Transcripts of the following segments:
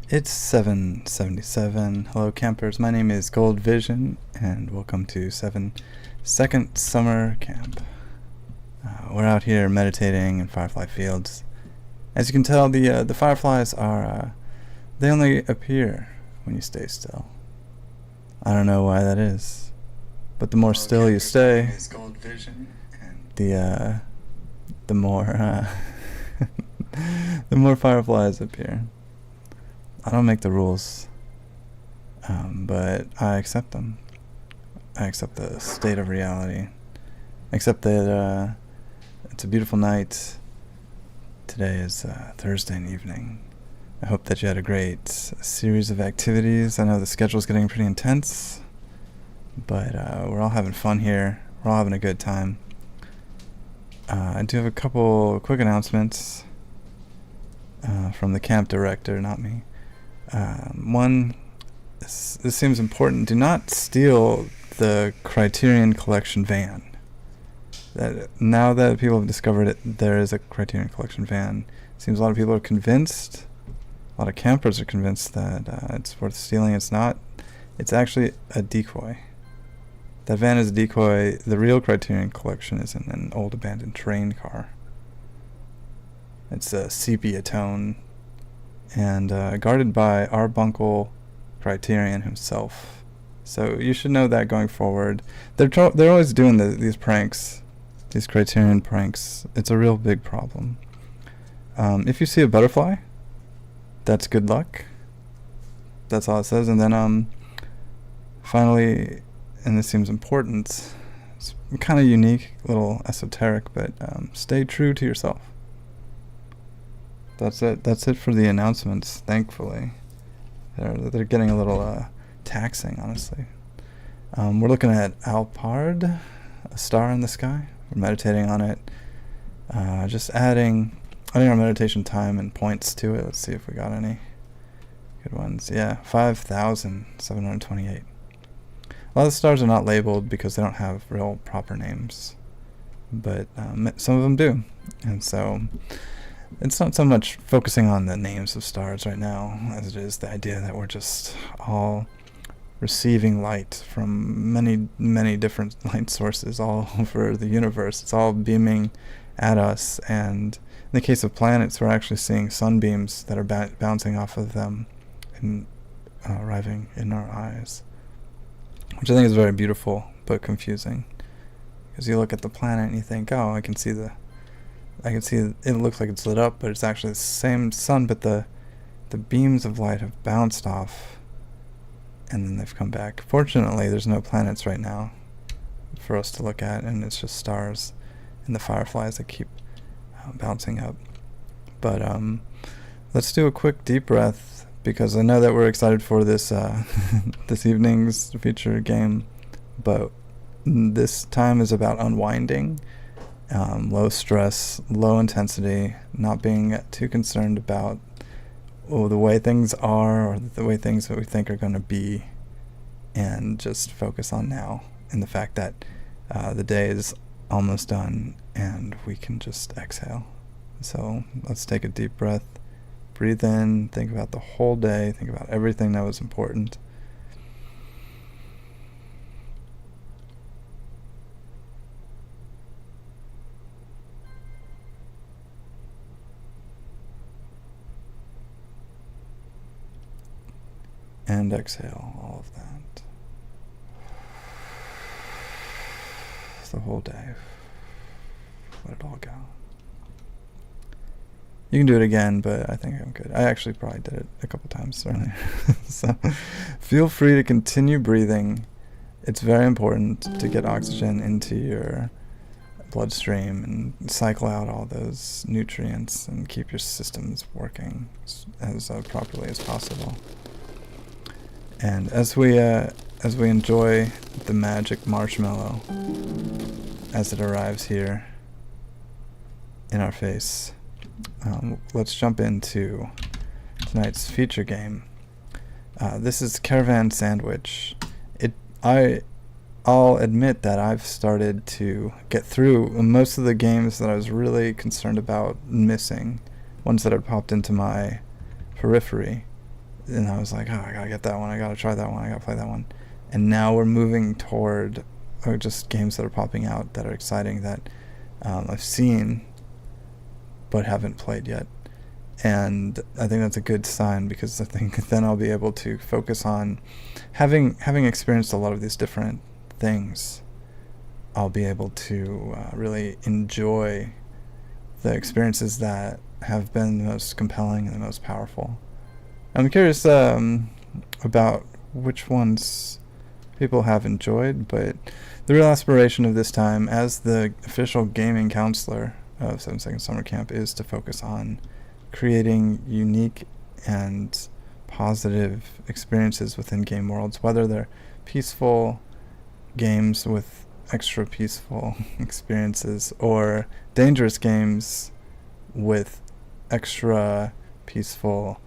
It's 7:77. Hello campers, my name is Gold Vision and welcome to 7 Second Summer Camp. We're out here meditating in Firefly Fields. As you can tell, the fireflies are, they only appear when you stay still. I don't know why that is, but the more still you stay, the more the more fireflies appear. I don't make the rules, but I accept them. I accept the state of reality. I accept that it's a beautiful night. Today is Thursday evening. I hope that you had a great series of activities. I know the schedule's getting pretty intense, but we're all having fun here. We're all having a good time. I do have a couple quick announcements from the camp director, not me. One, this seems important. Do not steal the Criterion Collection van. Now that people have discovered it, there is a Criterion Collection van. Seems a lot of people are convinced. A lot of campers are convinced that it's worth stealing. It's not. It's actually a decoy. That van is a decoy. The real Criterion Collection is in an old abandoned train car. It's a sepia tone. And guarded by Arbuncle Criterion himself. So you should know that going forward. They're always doing these pranks, these Criterion pranks. It's a real big problem. If you see a butterfly, that's good luck. That's all it says. And then finally, and this seems important, it's kind of unique, a little esoteric, but stay true to yourself. That's it for the announcements, thankfully. They're getting a little taxing, honestly. We're looking at Alpard, a star in the sky. We're meditating on it. Just adding our meditation time and points to it. Let's see if we got any good ones. Yeah, 5,728. A lot of the stars are not labeled because they don't have real proper names. But some of them do. And so it's not so much focusing on the names of stars right now as it is the idea that we're just all receiving light from many, many different light sources all over the universe. It's all beaming at us, and in the case of planets, we're actually seeing sunbeams that are bouncing off of them and arriving in our eyes, which I think is very beautiful but confusing, because you look at the planet and you think, oh, I can see it looks like it's lit up, but it's actually the same sun, but the beams of light have bounced off and then they've come back. Fortunately, there's no planets right now for us to look at, and it's just stars and the fireflies that keep bouncing up. But let's do a quick deep breath, because I know that we're excited for this this evening's feature game, but this time is about unwinding. Low stress, low intensity, not being too concerned about the way things are or the way things that we think are going to be, and just focus on now and the fact that the day is almost done and we can just exhale. So let's take a deep breath, breathe in, think about the whole day, think about everything that was important. And exhale all of that. The whole day. Let it all go. You can do it again, but I think I'm good. I actually probably did it a couple times earlier. So feel free to continue breathing. It's very important to get oxygen into your bloodstream and cycle out all those nutrients and keep your systems working as properly as possible. And as we enjoy the magic marshmallow as it arrives here in our face, let's jump into tonight's feature game. This is Caravan SandWitch. I'll admit that I've started to get through most of the games that I was really concerned about missing, ones that had popped into my periphery. and I was like, oh, I gotta get that one, I gotta try that one, I gotta play that one. And now we're moving toward just games that are popping out that are exciting, that I've seen but haven't played yet. And I think that's a good sign, because I think then I'll be able to focus on having experienced a lot of these different things. I'll be able to really enjoy the experiences that have been the most compelling and the most powerful. I'm curious about which ones people have enjoyed, but the real aspiration of this time as the official gaming counselor of 7 Second Summer Camp is to focus on creating unique and positive experiences within game worlds, whether they're peaceful games with extra peaceful experiences or dangerous games with extra peaceful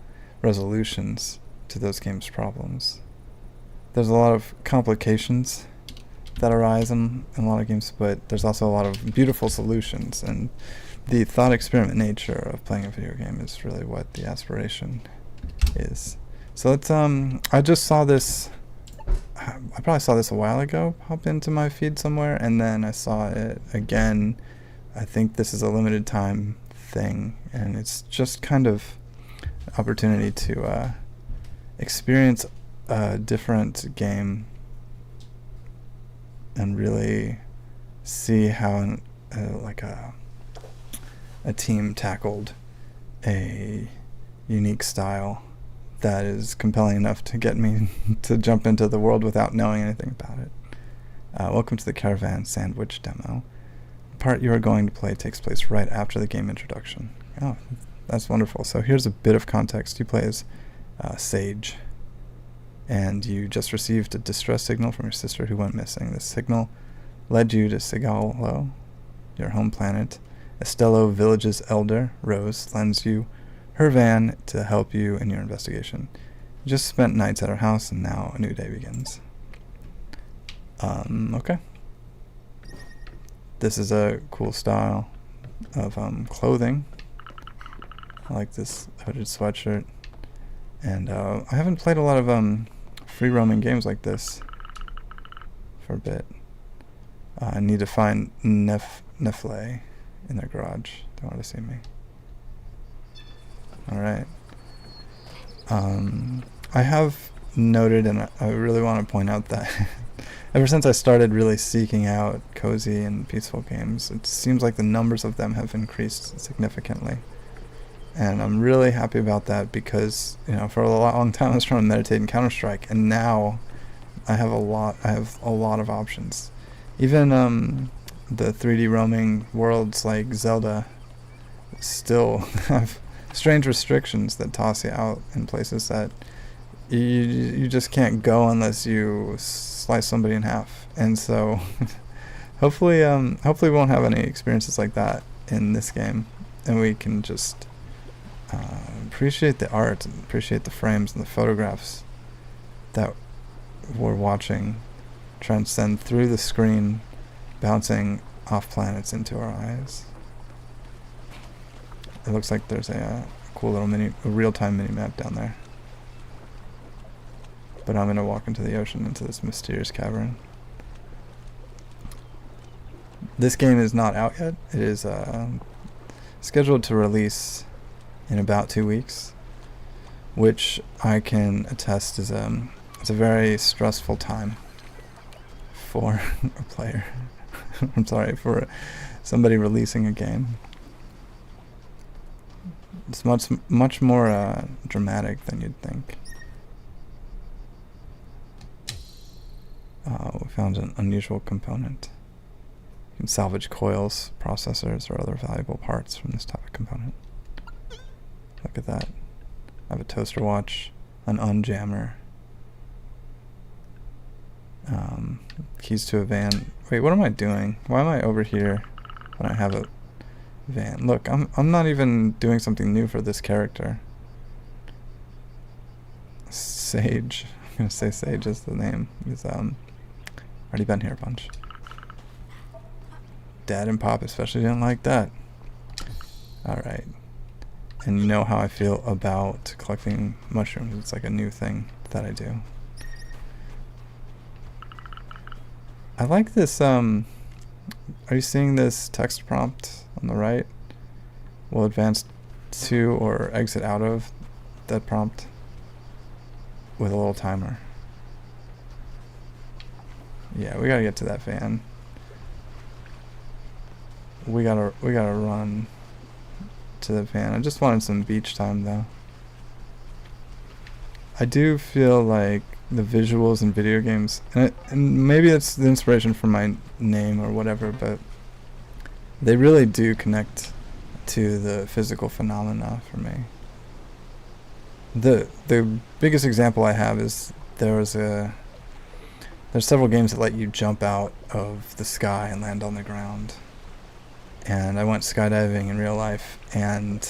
resolutions to those games' problems. There's a lot of complications that arise in a lot of games, but there's also a lot of beautiful solutions, and the thought experiment nature of playing a video game is really what the aspiration is. So let's I just saw this, I probably saw this a while ago pop into my feed somewhere, and then I saw it again. I think this is a limited time thing, and it's just kind of an opportunity to experience a different game and really see how a team tackled a unique style that is compelling enough to get me to jump into the world without knowing anything about it. Welcome to the Caravan SandWitch demo. The part you are going to play takes place right after the game introduction. Oh, that's wonderful. So here's a bit of context. You play as Sage, and you just received a distress signal from your sister who went missing. This signal led you to Sigalo, your home planet. Estello Village's elder, Rose, lends you her van to help you in your investigation. You just spent nights at her house, and now a new day begins. Okay. This is a cool style of clothing. I like this hooded sweatshirt. And I haven't played a lot of free roaming games like this for a bit. I need to find Nefle in their garage. They want to see me. Alright. I have noted, and I really want to point out that ever since I started really seeking out cozy and peaceful games, it seems like the numbers of them have increased significantly. And I'm really happy about that, because, you know, for a long time I was trying to meditate in Counter-Strike, and now I have a lot of options. Even the 3D roaming worlds like Zelda still have strange restrictions that toss you out in places that you just can't go unless you slice somebody in half. And so hopefully we won't have any experiences like that in this game, and we can just appreciate the art and appreciate the frames and the photographs that we're watching transcend through the screen, bouncing off planets into our eyes. It looks like there's a cool little real-time mini-map down there. But I'm going to walk into the ocean, into this mysterious cavern. This game is not out yet. It is scheduled to release in about 2 weeks, which I can attest is it's a very stressful time for a player. I'm sorry, for somebody releasing a game. It's much more dramatic than you'd think. We found an unusual component. You can salvage coils, processors, or other valuable parts from this type of component. Look at that. I have a toaster watch, an unjammer, keys to a van. Wait, what am I doing? Why am I over here when I have a van? Look, I'm not even doing something new for this character. Sage. I'm gonna say Sage is the name. He's already been here a bunch. Dad and Pop especially didn't like that. Alright. and you know how I feel about collecting mushrooms. It's like a new thing that I do. I like this, are you seeing this text prompt on the right? Will advance to or exit out of that prompt with a little timer. Yeah, we gotta get to that van. We gotta run to the van. I just wanted some beach time though. I do feel like the visuals in video games, and maybe it's the inspiration from my name or whatever, but they really do connect to the physical phenomena for me. The biggest example I have is there's several games that let you jump out of the sky and land on the ground. And I went skydiving in real life and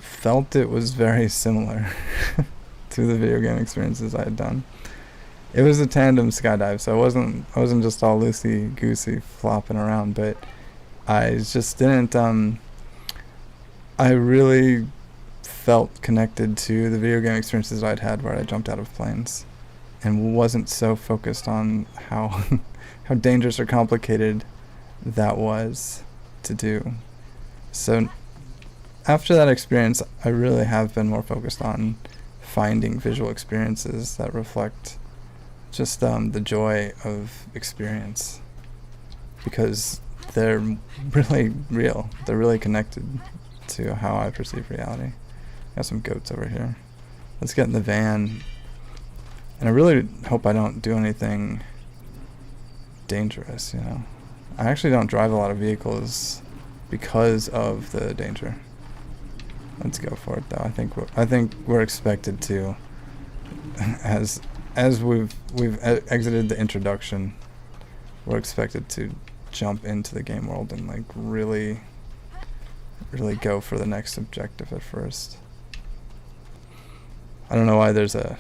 felt it was very similar to the video game experiences I had done. It was a tandem skydive, so I wasn't just all loosey goosey flopping around, but I just didn't I really felt connected to the video game experiences I'd had where I jumped out of planes and wasn't so focused on how how dangerous or complicated that was to do. So after that experience, I really have been more focused on finding visual experiences that reflect just the joy of experience, because they're really real. They're really connected to how I perceive reality. Got some goats over here. Let's get in the van. And I really hope I don't do anything dangerous, you know. I actually don't drive a lot of vehicles because of the danger. Let's go for it though. I think we're expected to, as we've exited the introduction, we're expected to jump into the game world and like really go for the next objective at first. I don't know why there's a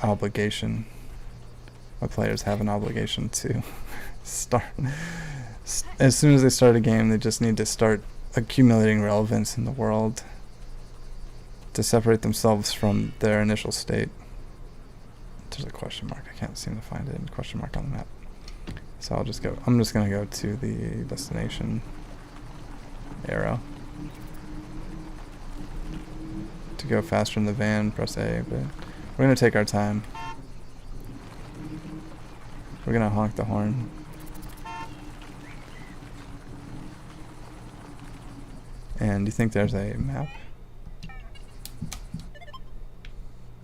obligation. My players have an obligation to start. As soon as they start a game, they just need to start accumulating relevance in the world to separate themselves from their initial state. There's a question mark. I can't seem to find it. Question mark on the map. So I'm just gonna go to the destination arrow. To go faster in the van, press A, but we're gonna take our time. We're gonna honk the horn. And do you think there's a map?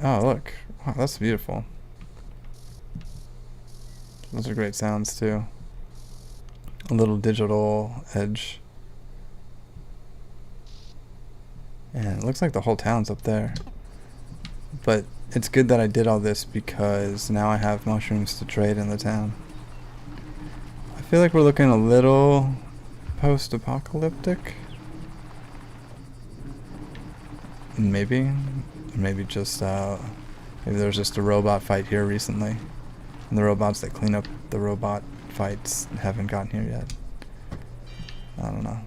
Oh, look. Wow, that's beautiful. Those are great sounds, too. A little digital edge. And it looks like the whole town's up there. But it's good that I did all this because now I have mushrooms to trade in the town. I feel like we're looking a little post-apocalyptic. Maybe just maybe there was just a robot fight here recently, and the robots that clean up the robot fights haven't gotten here yet. I don't know.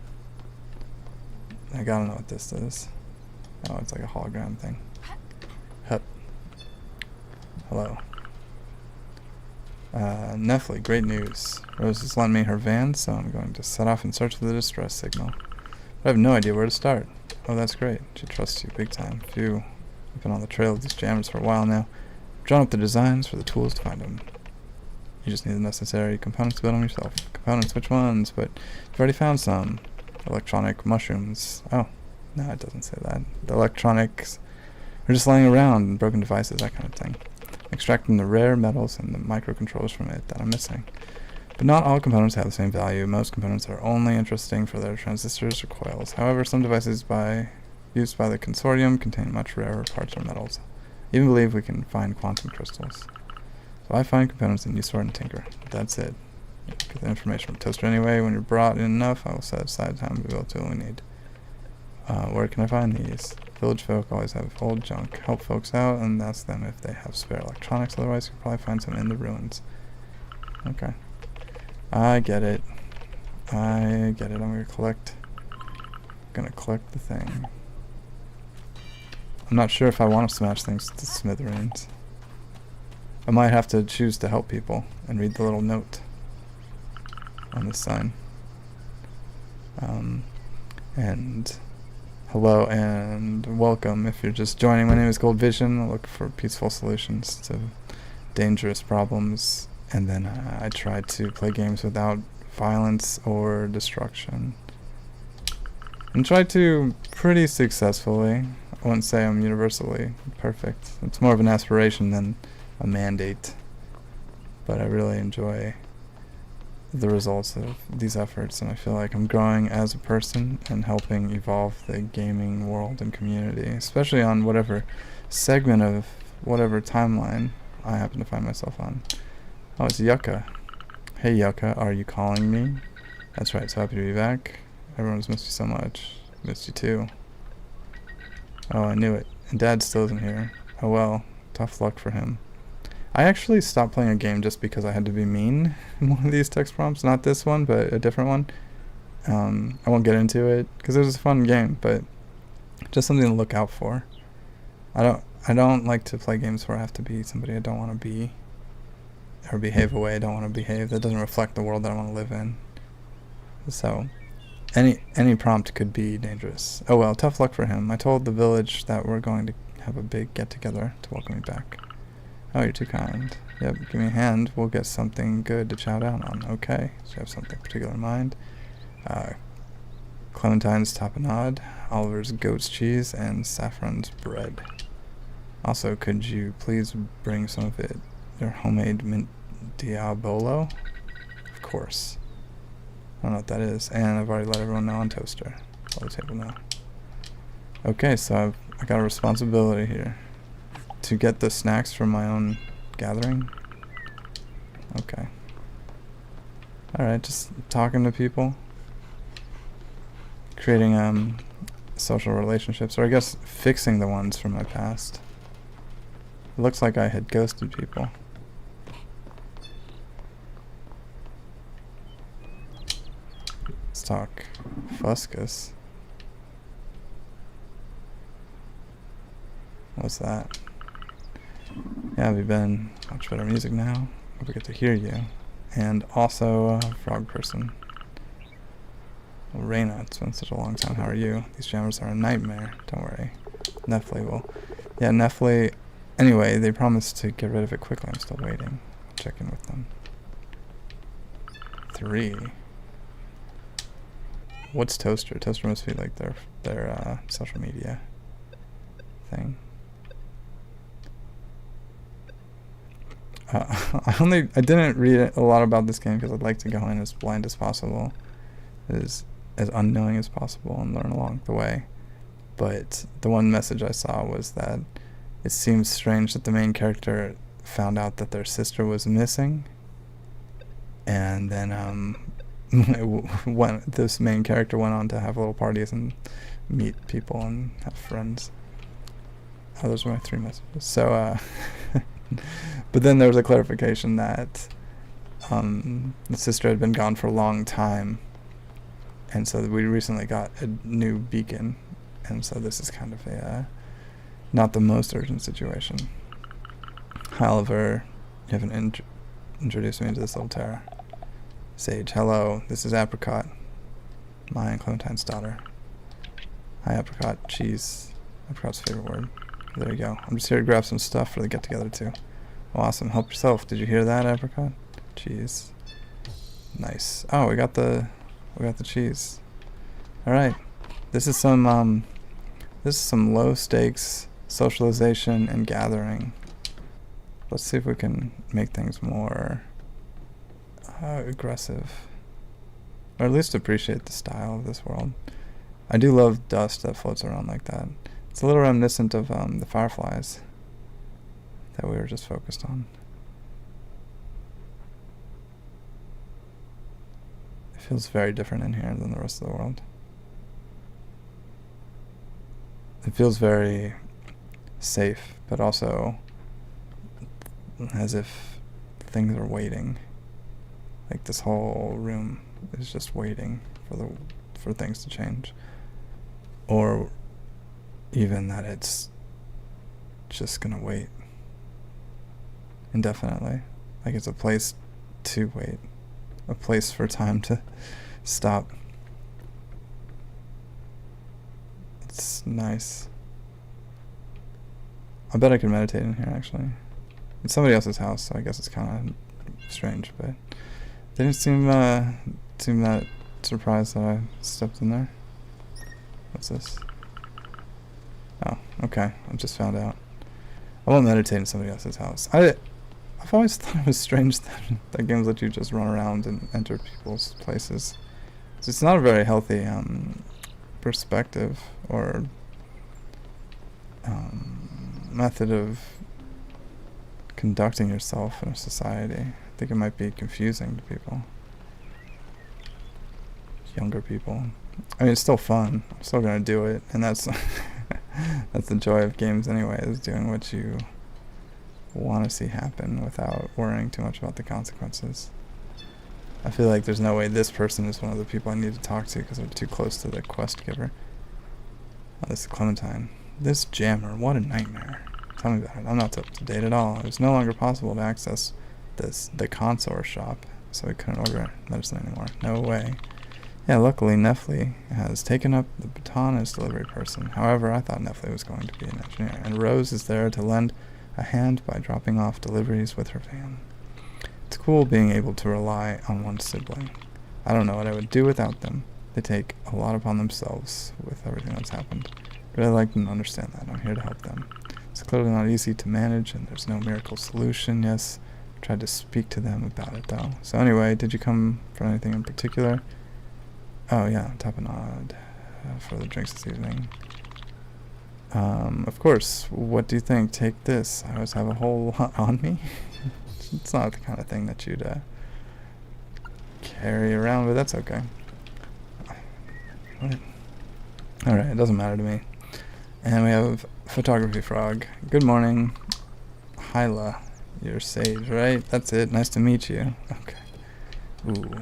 I gotta know what this is. Oh, it's like a hologram thing. Hup. Hello. Neffley, great news. Rose has lent me her van, so I'm going to set off in search of the distress signal. But I have no idea where to start. Oh, that's great. She trusts you big time. Phew. I've been on the trail of these jammers for a while now. I've drawn up the designs for the tools to find them. You just need the necessary components to build them yourself. Components? Which ones? But you've already found some. Electronic mushrooms. Oh, no, it doesn't say that. The electronics are just laying around, broken devices, that kind of thing. Extracting the rare metals and the microcontrollers from it that I'm missing. But not all components have the same value. Most components are only interesting for their transistors or coils. However, some devices used by the consortium contain much rarer parts or metals. I even believe we can find quantum crystals. So I find components and you sort and tinker. That's it. Get the information from Toaster anyway. When you're brought in enough, I will set aside time to build the tool we need. Where can I find these? Village folk always have old junk. Help folks out and ask them if they have spare electronics. Otherwise, you can probably find some in the ruins. Okay. I get it. I'm gonna collect the thing. I'm not sure if I want to smash things to smithereens. I might have to choose to help people and read the little note on this sign. And hello and welcome. If you're just joining, my name is Gold Vision. I look for peaceful solutions to dangerous problems, and then I try to play games without violence or destruction. And try to pretty successfully. I wouldn't say I'm universally perfect. It's more of an aspiration than a mandate. But I really enjoy the results of these efforts, and I feel like I'm growing as a person and helping evolve the gaming world and community, especially on whatever segment of whatever timeline I happen to find myself on. Oh, it's Yucca. Hey Yucca, are you calling me? That's right, so happy to be back. Everyone's missed you so much. Missed you too. Oh, I knew it. And Dad still isn't here. Oh well, tough luck for him. I actually stopped playing a game just because I had to be mean in one of these text prompts. Not this one, but a different one. I won't get into it because it was a fun game, but just something to look out for. I don't like to play games where I have to be somebody I don't want to be, or behave a way I don't want to behave. That doesn't reflect the world that I want to live in. So any prompt could be dangerous. Oh well, tough luck for him. I told the village that we're going to have a big get-together to welcome me back. Oh, you're too kind. Yep, give me a hand. We'll get something good to chow down on. Okay, so you have something particular in mind. Clementine's tapenade, Oliver's goat's cheese, and Saffron's bread. Also, could you please bring some of it, your homemade mint diabolo? Of course. I don't know what that is, and I've already let everyone know on Toaster. All the table now. Okay, so I got a responsibility here. To get the snacks from my own gathering? Okay. Alright, just talking to people. Creating social relationships, or I guess fixing the ones from my past. It looks like I had ghosted people. Let's talk Fuscus. What's that? Yeah, we've been much better music now. Hope we get to hear you. And also, frog person. Well, Reyna, it's been such a long time. How are you? These jammers are a nightmare. Don't worry. Nefli will. Yeah, Nefli. Anyway, they promised to get rid of it quickly. I'm still waiting. I'll check in with them. 3. What's Toaster? Toaster must be like their social media thing. I didn't read a lot about this game because I'd like to go in as blind as possible, as unknowing as possible, and learn along the way. But the one message I saw was that it seems strange that the main character found out that their sister was missing, and then this main character went on to have little parties and meet people and have friends. Oh, those were my 3 messages. So, but then there was a clarification that the sister had been gone for a long time, and so we recently got a new beacon, and so this is kind of a not the most urgent situation. However, you haven't introduced me to this little terror. Sage, hello, this is Apricot, my and Clementine's daughter. Hi, Apricot. Cheese. Apricot's favorite word. There you go. I'm just here to grab some stuff for the get-together, too. Oh, awesome. Help yourself. Did you hear that, Apricot? Cheese. Nice. Oh, we got the cheese. All right. This is some low-stakes socialization and gathering. Let's see if we can make things more aggressive, or at least appreciate the style of this world. I do love dust that floats around like that. It's a little reminiscent of the fireflies that we were just focused on. It feels very different in here than the rest of the world. It feels very safe, but also as if things are waiting. Like this whole room is just waiting for things to change, or even that it's just gonna wait indefinitely. Like it's a place to wait. A place for time to stop. It's nice. I bet I could meditate in here, actually. It's somebody else's house, so I guess it's kind of strange, but they didn't seem that surprised that I stepped in there. What's this? Oh, okay. I just found out. I won't meditate in somebody else's house. I've always thought it was strange that games let you just run around and enter people's places. So it's not a very healthy perspective or method of conducting yourself in a society. I think it might be confusing to people. Younger people. I mean, it's still fun. I'm still gonna do it, and that's that's the joy of games anyway, is doing what you want to see happen without worrying too much about the consequences. I feel like there's no way this person is one of the people I need to talk to because they're too close to the quest giver. Oh, this is Clementine. This jammer, what a nightmare. Tell me about it. I'm not up to date at all. It was no longer possible to access the consort shop, so we couldn't order medicine anymore. No way. Yeah, luckily Nefli has taken up the baton as delivery person. However, I thought Nefli was going to be an engineer, and Rose is there to lend a hand by dropping off deliveries with her van. It's cool being able to rely on one sibling. I don't know what I would do without them. They take a lot upon themselves with everything that's happened. But I like them to understand that. I'm here to help them. It's clearly not easy to manage, and there's no miracle solution. Yes, I tried to speak to them about it, though. So anyway, did you come for anything in particular? Oh, yeah, tapenade for the drinks this evening. Of course. What do you think? Take this. I always have a whole lot on me. It's not the kind of thing that you'd carry around, but that's okay. Alright, it doesn't matter to me. And we have Photography Frog. Good morning. Hyla. You're Sage, right? That's it. Nice to meet you. Okay. Ooh.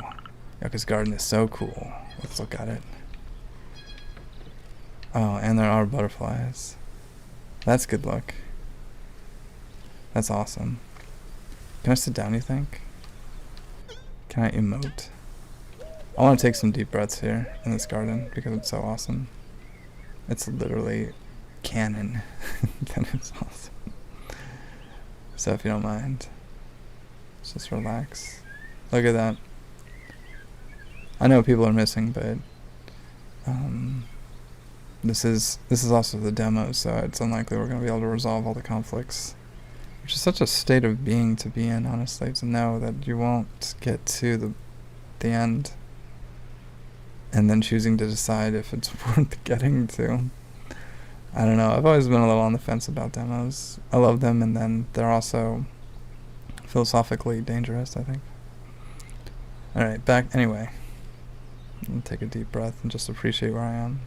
Yucca's garden is so cool. Let's look at it. Oh, and there are butterflies. That's good luck. That's awesome. Can I sit down, you think? Can I emote? I want to take some deep breaths here in this garden because it's so awesome. It's literally canon. That is awesome. So if you don't mind, just relax. Look at that. I know people are missing, but this is also the demo, so it's unlikely we're going to be able to resolve all the conflicts. Which is such a state of being to be in, honestly, to know that you won't get to the end and then choosing to decide if it's worth getting to. I don't know, I've always been a little on the fence about demos. I love them, and then they're also philosophically dangerous, I think. Alright, back, anyway. I'll take a deep breath and just appreciate where I am.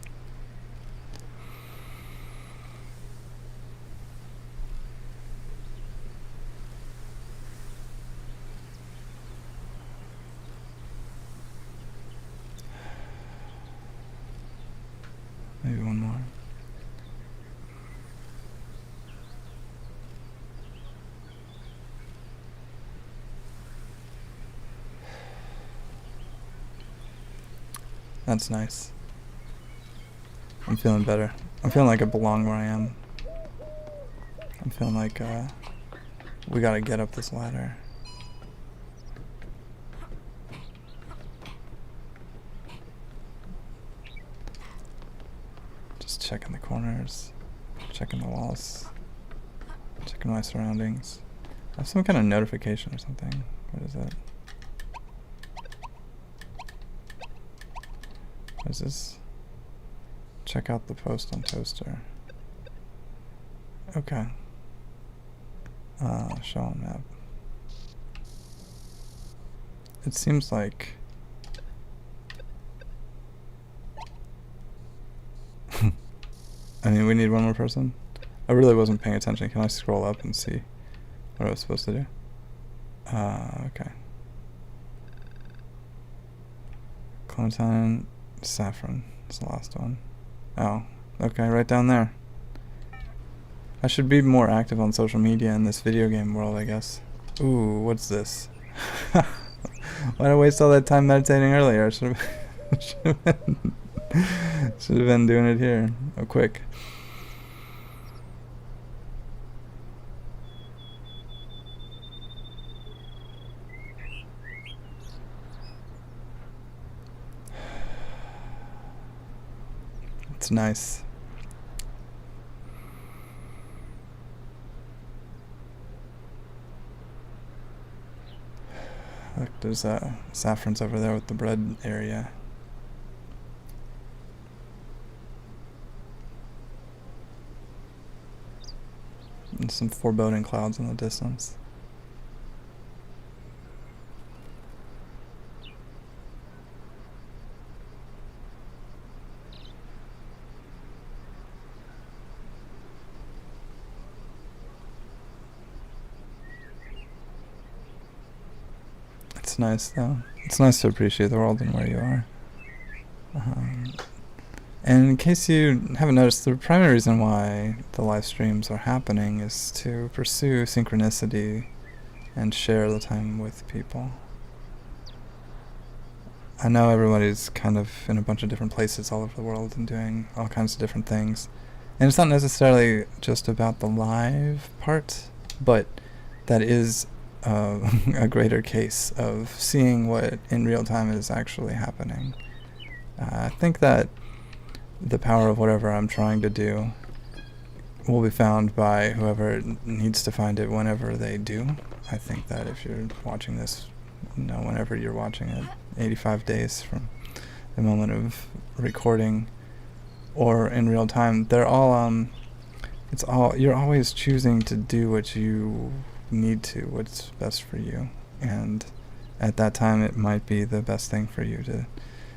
Maybe one more. That's nice. I'm feeling better. I'm feeling like I belong where I am. I'm feeling like we gotta get up this ladder. Just checking the corners, checking the walls, checking my surroundings. I have some kind of notification or something. What is that? What is this? Check out the post on Toaster. Okay. Show on map. It seems like I mean, we need one more person. I really wasn't paying attention. Can I scroll up and see what I was supposed to do? Okay. Clementine, Saffron is the last one. Oh, okay, right down there. I should be more active on social media in this video game world, I guess. Ooh, what's this? Why'd I waste all that time meditating earlier? I should have been doing it here. Oh, quick. It's nice. Look, there's saffron's over there with the bread area. And some foreboding clouds in the distance. It's nice though. It's nice to appreciate the world and where you are. And in case you haven't noticed, the primary reason why the live streams are happening is to pursue synchronicity and share the time with people. I know everybody's kind of in a bunch of different places all over the world and doing all kinds of different things. And it's not necessarily just about the live part, but that is a greater case of seeing what in real time is actually happening. I think that the power of whatever I'm trying to do will be found by whoever needs to find it whenever they do. I think that if you're watching this, whenever you're watching it, 85 days from the moment of recording or in real time, they're all you're always choosing to do what you need to, what's best for you, and at that time it might be the best thing for you to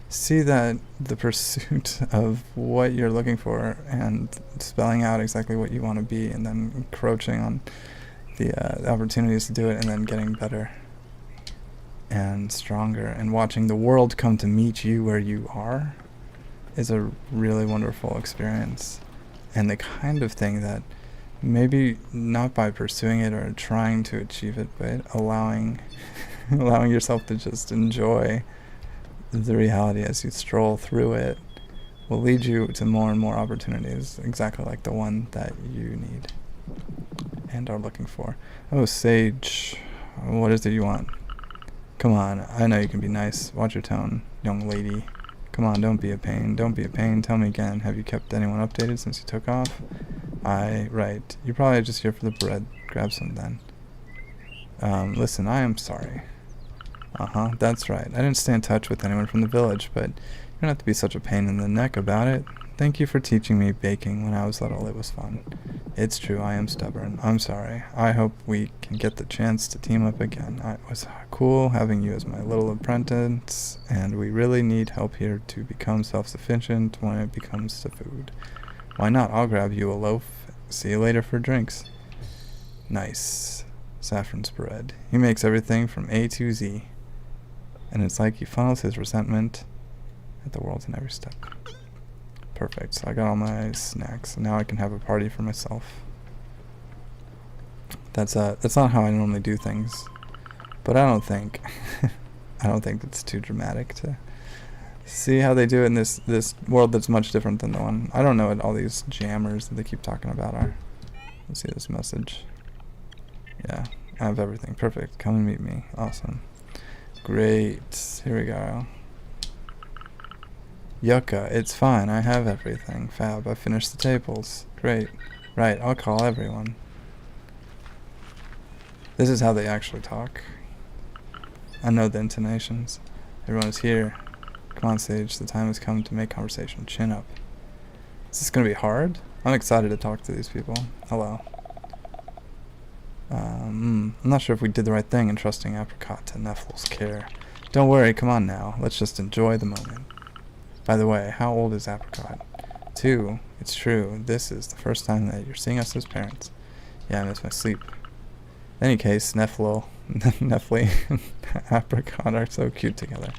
see that the pursuit of what you're looking for and spelling out exactly what you want to be, and then encroaching on the opportunities to do it, and then getting better and stronger and watching the world come to meet you where you are is a really wonderful experience, and the kind of thing that maybe not by pursuing it or trying to achieve it, but allowing yourself to just enjoy the reality as you stroll through it will lead you to more and more opportunities, exactly like the one that you need and are looking for. Oh, Sage, what is it you want? Come on, I know you can be nice. Watch your tone, young lady. Come on, don't be a pain. Don't be a pain. Tell me again, have you kept anyone updated since you took off? Right. You're probably just here for the bread. Grab some then. Listen, I am sorry. That's right. I didn't stay in touch with anyone from the village, but you don't have to be such a pain in the neck about it. Thank you for teaching me baking when I was little. It was fun. It's true, I am stubborn. I'm sorry. I hope we can get the chance to team up again. It was cool having you as my little apprentice, and we really need help here to become self-sufficient when it comes to food. Why not? I'll grab you a loaf. See you later for drinks. Nice. Saffron's bread. He makes everything from A to Z. And it's like he funnels his resentment at the world in every step. Perfect. So I got all my snacks. And now I can have a party for myself. That's not how I normally do things. But I don't think it's too dramatic to see how they do it in this world that's much different than the one. I don't know what all these jammers that they keep talking about are. Let's see this message. Yeah, I have everything. Perfect. Come and meet me. Awesome. Great. Here we go. Yucca, it's fine. I have everything. Fab. I finished the tables. Great. Right, I'll call everyone. This is how they actually talk. I know the intonations. Everyone is here. Come on, Sage. The time has come to make conversation. Chin up. Is this going to be hard? I'm excited to talk to these people. Hello. I'm not sure if we did the right thing in trusting Apricot to Nephl's care. Don't worry, come on now. Let's just enjoy the moment. By the way, how old is Apricot? 2. It's true. This is the first time that you're seeing us as parents. Yeah, I miss my sleep. In any case, Nephle and Apricot are so cute together.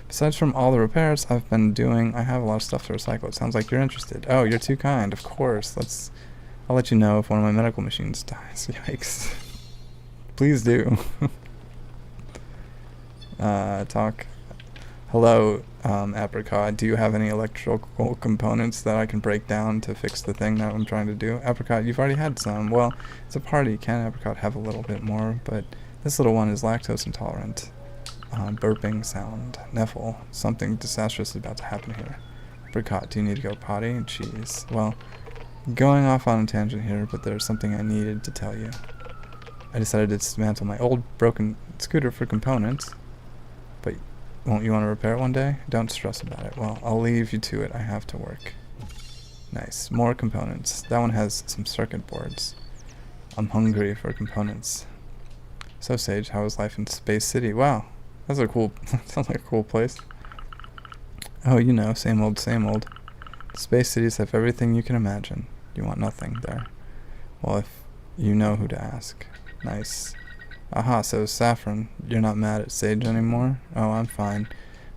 Besides from all the repairs I've been doing, I have a lot of stuff to recycle. It sounds like you're interested. Oh, you're too kind. Of course. I'll let you know if one of my medical machines dies. Yikes. Please do. Talk. Hello, Apricot. Do you have any electrical components that I can break down to fix the thing that I'm trying to do? Apricot, you've already had some. Well, it's a party. Can Apricot have a little bit more? But this little one is lactose intolerant. Burping sound. Neffel. Something disastrous is about to happen here. Apricot, do you need to go potty? Jeez. Well, going off on a tangent here, but there's something I needed to tell you. I decided to dismantle my old broken scooter for components. But won't you want to repair it one day? Don't stress about it. Well, I'll leave you to it. I have to work. Nice. More components. That one has some circuit boards. I'm hungry for components. So, Sage, how is life in Space City? Wow. That's a cool... sounds like a cool place. Oh, you know, same old, same old. Space cities have everything you can imagine. You want nothing there. Well, if you know who to ask. Nice. Aha, so Saffron, you're not mad at Sage anymore? Oh, I'm fine.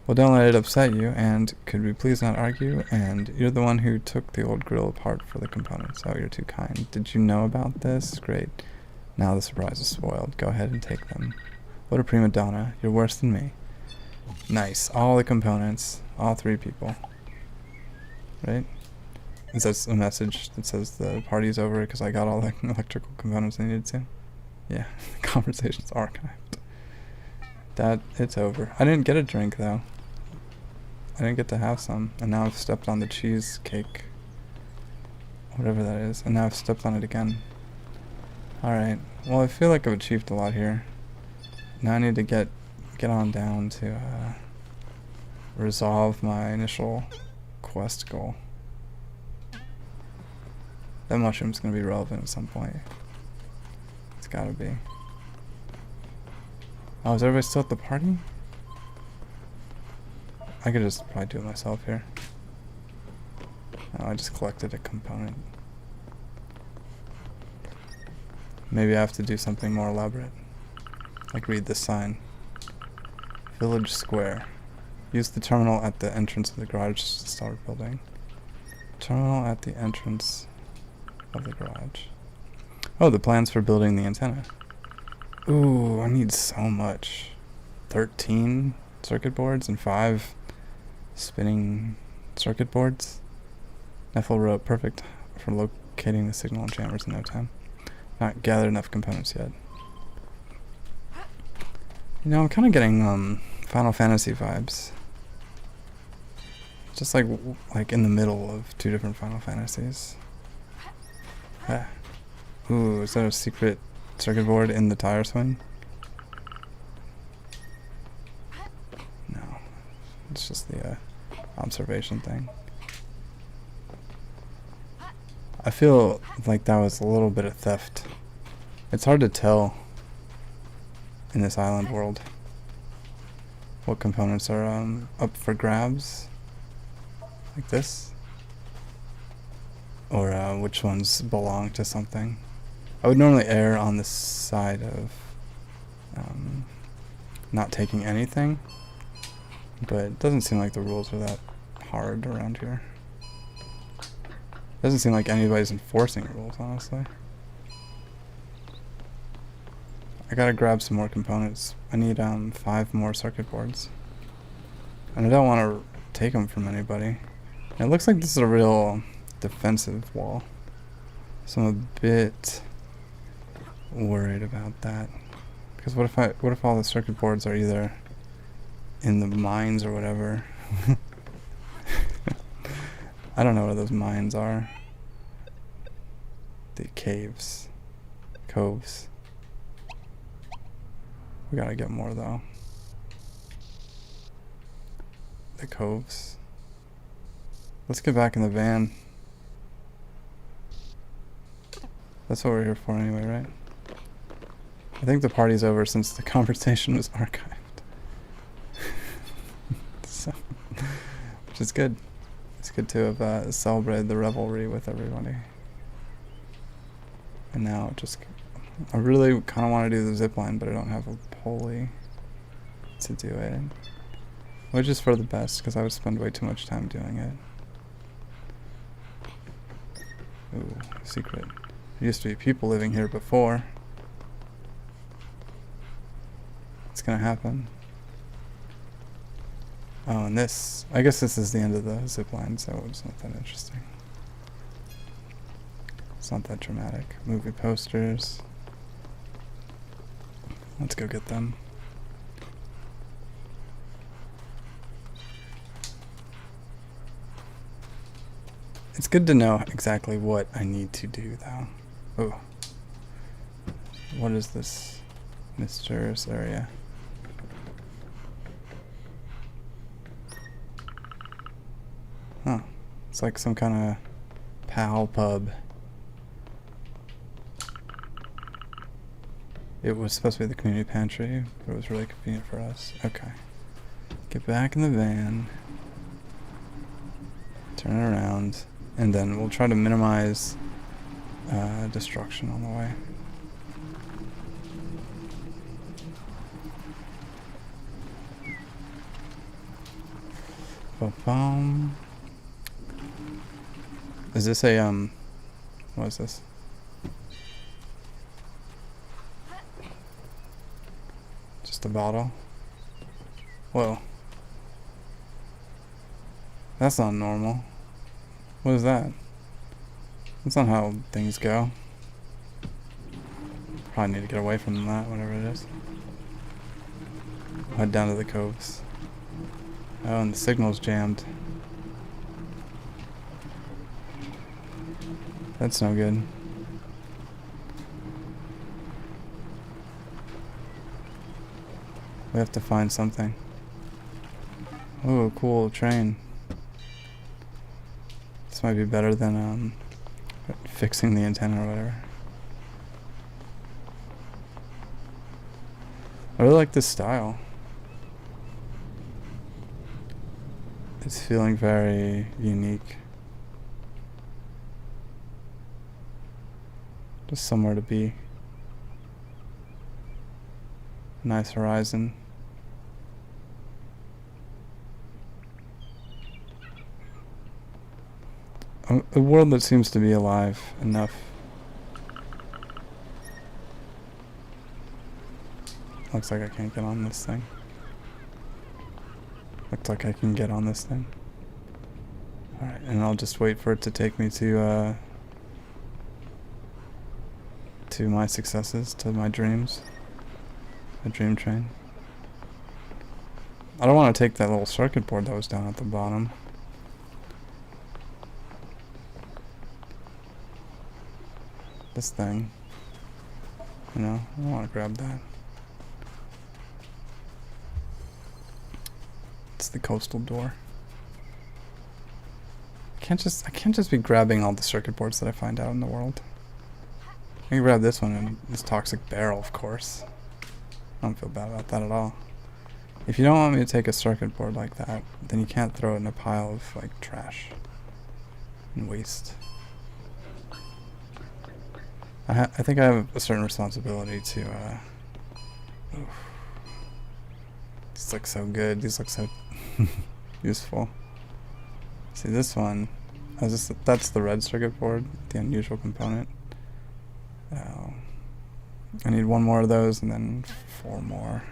Well, don't let it upset you, and could we please not argue? And you're the one who took the old grill apart for the components. Oh, you're too kind. Did you know about this? Great. Now the surprise is spoiled. Go ahead and take them. What a prima donna. You're worse than me. Nice. All the components. All 3 people. Right? Is that a message that says the party's over because I got all the electrical components I needed to? Yeah, the conversation's archived. That, it's over. I didn't get a drink, though. I didn't get to have some. And now I've stepped on the cheesecake. Whatever that is. And now I've stepped on it again. Alright. Well, I feel like I've achieved a lot here. Now I need to get on down to resolve my initial quest goal. That mushroom's gonna be relevant at some point. It's gotta be. Oh, is everybody still at the party? I could just probably do it myself here. Oh, I just collected a component. Maybe I have to do something more elaborate. Like read this sign. Village Square. Use the terminal at the entrance of the garage to start building. Terminal at the entrance of the garage. Oh, the plans for building the antenna. Ooh, I need so much. 13 circuit boards and 5 spinning circuit boards. Neffel wrote perfect for locating the signal and jammers in no time. Not gathered enough components yet. You know, I'm kind of getting Final Fantasy vibes. Just like in the middle of 2 different Final Fantasies. Ah. Ooh, is that a secret circuit board in the tire swing? No. It's just the observation thing. I feel like that was a little bit of theft. It's hard to tell in this island world what components are up for grabs, like this, or which ones belong to something. I would normally err on the side of not taking anything, but it doesn't seem like the rules are that hard around here. Doesn't seem like anybody's enforcing rules, honestly. I gotta grab some more components. I need 5 more circuit boards. And I don't want to take them from anybody. And it looks like this is a real defensive wall. So I'm a bit worried about that. Because what if all the circuit boards are either in the mines or whatever? I don't know where those mines are. The caves. Coves. We gotta get more though. The coves. Let's get back in the van. That's what we're here for anyway, right? I think the party's over since the conversation was archived. So, which is good. It's good to have celebrated the revelry with everybody. And now just... I really kind of want to do the zipline, but I don't have a pulley to do it. Which is for the best, because I would spend way too much time doing it. Ooh, secret. There used to be people living here before. What's gonna happen? Oh, and this... I guess this is the end of the zip line, so it's not that interesting. It's not that dramatic. Movie posters. Let's go get them. It's good to know exactly what I need to do, though. Oh. What is this mysterious area? Huh. It's like some kind of pal pub. It was supposed to be the community pantry, but it was really convenient for us. Okay. Get back in the van. Turn it around. And then we'll try to minimize destruction on the way. Ba-bum. Is this a, what is this? Just a bottle? Whoa. That's not normal. What is that? That's not how things go. Probably need to get away from that, whatever it is. Head down to the coves. Oh, and the signal's jammed. That's no good. We have to find something. Oh, cool train. This might be better than fixing the antenna or whatever. I really like this style. It's feeling very unique. Just somewhere to be. Nice horizon. A world that seems to be alive enough. Looks like I can't get on this thing. Looks like I can get on this thing. Alright, and I'll just wait for it to take me to my successes, to my dreams. A dream train. I don't want to take that little circuit board that was down at the bottom. This thing. You know, I don't want to grab that. It's the coastal door. I can't just be grabbing all the circuit boards that I find out in the world. I can grab this one and this toxic barrel, of course. I don't feel bad about that at all. If you don't want me to take a circuit board like that, then you can't throw it in a pile of like trash and waste. I think I have a certain responsibility to these look so good. These look so useful. See this one. That's the red circuit board, the unusual component. I need one more of those and then 4 more.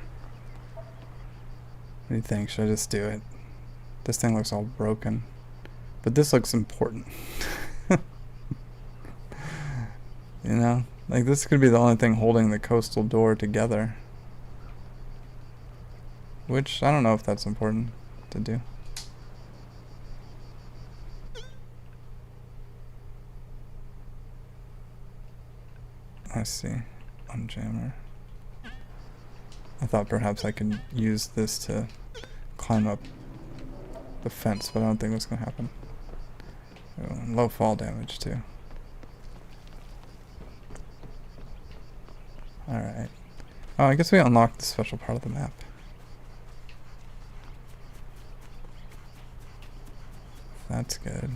What do you think? Should I just do it? This thing looks all broken. But this looks important. You know? Like this could be the only thing holding the coastal door together. Which, I don't know if that's important to do. I see. Unjammer. I thought perhaps I could use this to climb up the fence, but I don't think that's going to happen. Oh, low fall damage too. Alright. Oh, I guess we unlocked the special part of the map. That's good.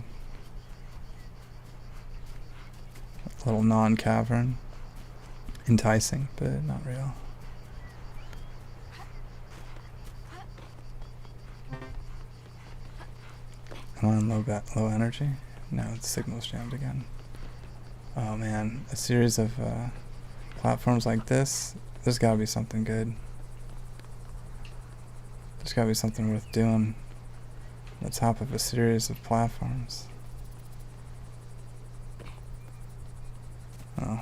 A little non-cavern. Enticing, but not real. Am I on low energy? No, the signal's jammed again. Oh man, a series of platforms like this, there's gotta be something good. There's gotta be something worth doing on the top of a series of platforms. Oh,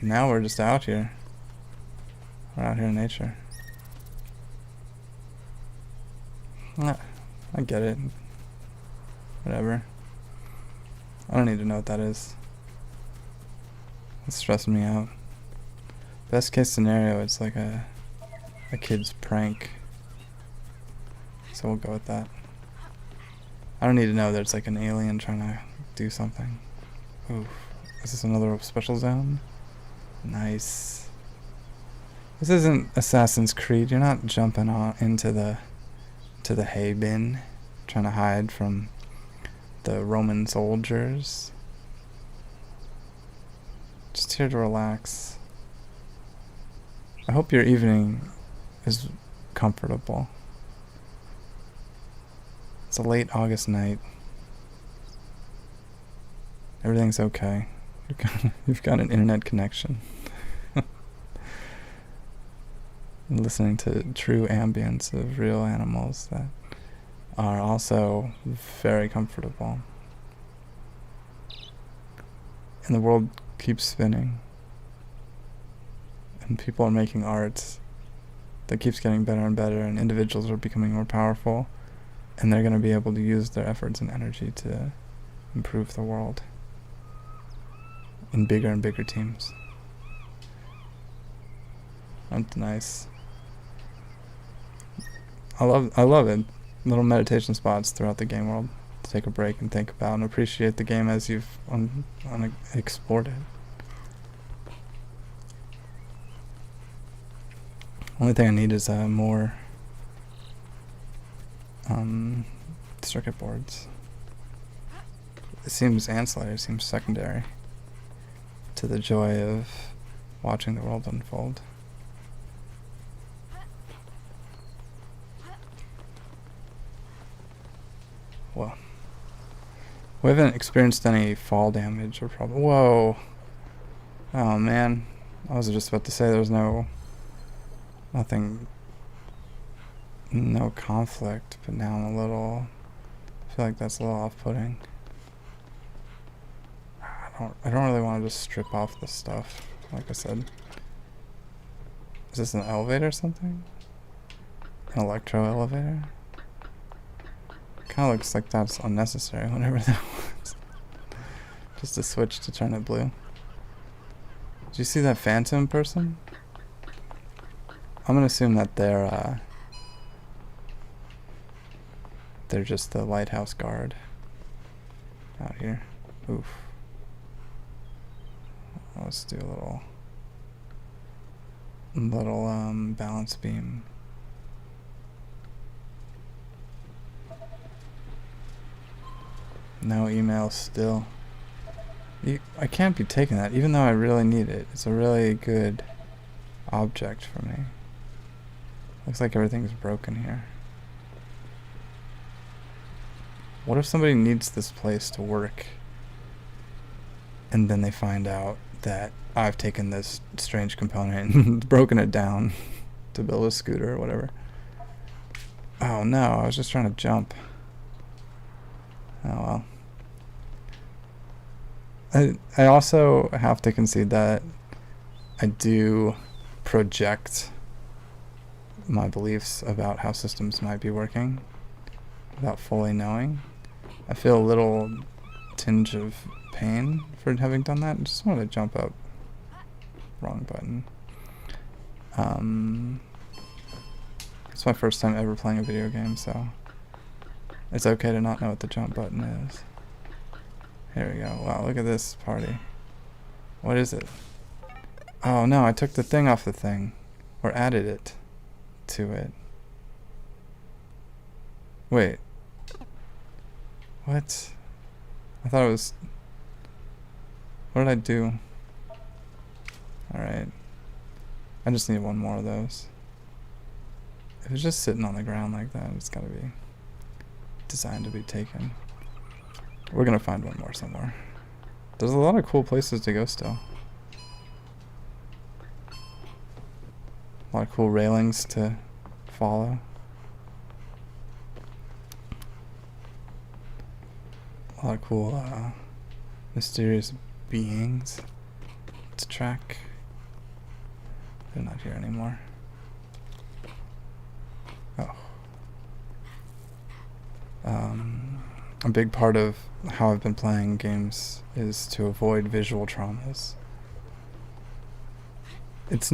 now we're just out here. We're out here in nature. I get it. Whatever. I don't need to know what that is. It's stressing me out. Best case scenario, it's like a kid's prank. So we'll go with that. I don't need to know that it's like an alien trying to do something. Oof. Is this another special zone? Nice. This isn't Assassin's Creed. You're not jumping into the hay bin trying to hide from the Roman soldiers. Just here to relax. I hope your evening is comfortable. It's a late August night. Everything's okay. You've got an internet connection. Listening to true ambience of real animals that are also very comfortable. And the world keeps spinning. And people are making art that keeps getting better and better, and individuals are becoming more powerful, and they're going to be able to use their efforts and energy to improve the world in bigger and bigger teams. That's nice. I love it. Little meditation spots throughout the game world to take a break and think about and appreciate the game as you've explored it. Only thing I need is more circuit boards. It seems ancillary, it seems secondary to the joy of watching the world unfold. Well, we haven't experienced any fall damage or problem. Whoa! Oh man, I was just about to say there's no conflict, but now I'm I feel like that's a little off-putting. I don't really want to just strip off this stuff, like I said. Is this an elevator or something? An electro elevator? Kinda looks like that's unnecessary, whatever that was. Just a switch to turn it blue. Did you see that phantom person? I'm gonna assume that they're just the lighthouse guard out here. Oof. Let's do a little balance beam. No email still. I can't be taking that, even though I really need it. It's a really good object for me. Looks like everything's broken here. What if somebody needs this place to work, and then they find out that I've taken this strange component and broken it down to build a scooter or whatever? Oh no, I was just trying to jump. Oh well. I also have to concede that I do project my beliefs about how systems might be working without fully knowing. I feel a little tinge of pain for having done that. I just wanted to jump up. Wrong button. It's my first time ever playing a video game, so it's okay to not know what the jump button is. Here we go. Wow, look at this party. What is it? Oh no, I took the thing off the thing. Or added it to it. Wait. What? I thought it was... What did I do? Alright. I just need one more of those. If it's just sitting on the ground like that, it's gotta be designed to be taken. We're gonna find one more somewhere. There's a lot of cool places to go still. A lot of cool railings to follow. A lot of cool mysterious beings to track. They're not here anymore. Oh. A big part of how I've been playing games is to avoid visual traumas. It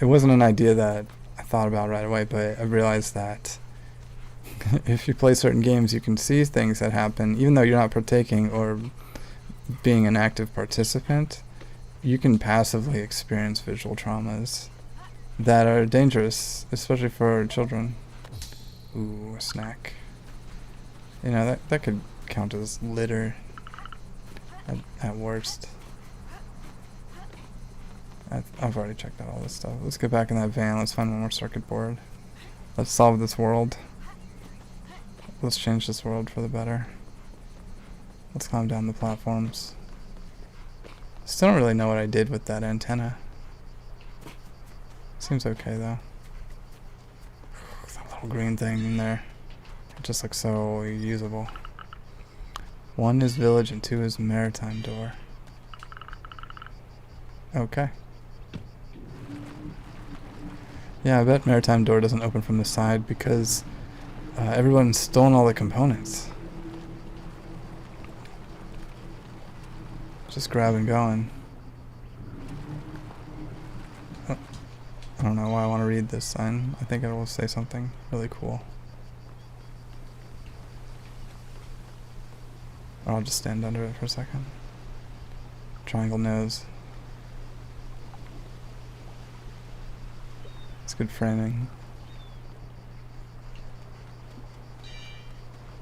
wasn't an idea that I thought about right away, but I realized that if you play certain games, you can see things that happen, even though you're not partaking or being an active participant. You can passively experience visual traumas that are dangerous, especially for children. Ooh, a snack. You know, that could count as litter at worst. I've already checked out all this stuff. Let's get back in that van. Let's find one more circuit board. Let's solve this world. Let's change this world for the better. Let's climb down the platforms. Still don't really know what I did with that antenna. Seems okay though. That little green thing in there. It just looks so usable. 1 is village and 2 is maritime door. Okay. Yeah, I bet maritime door doesn't open from the side because everyone's stolen all the components. Just grabbing going. Oh, I don't know why I want to read this sign. I think it will say something really cool. Or I'll just stand under it for a second. Triangle nose. It's good framing.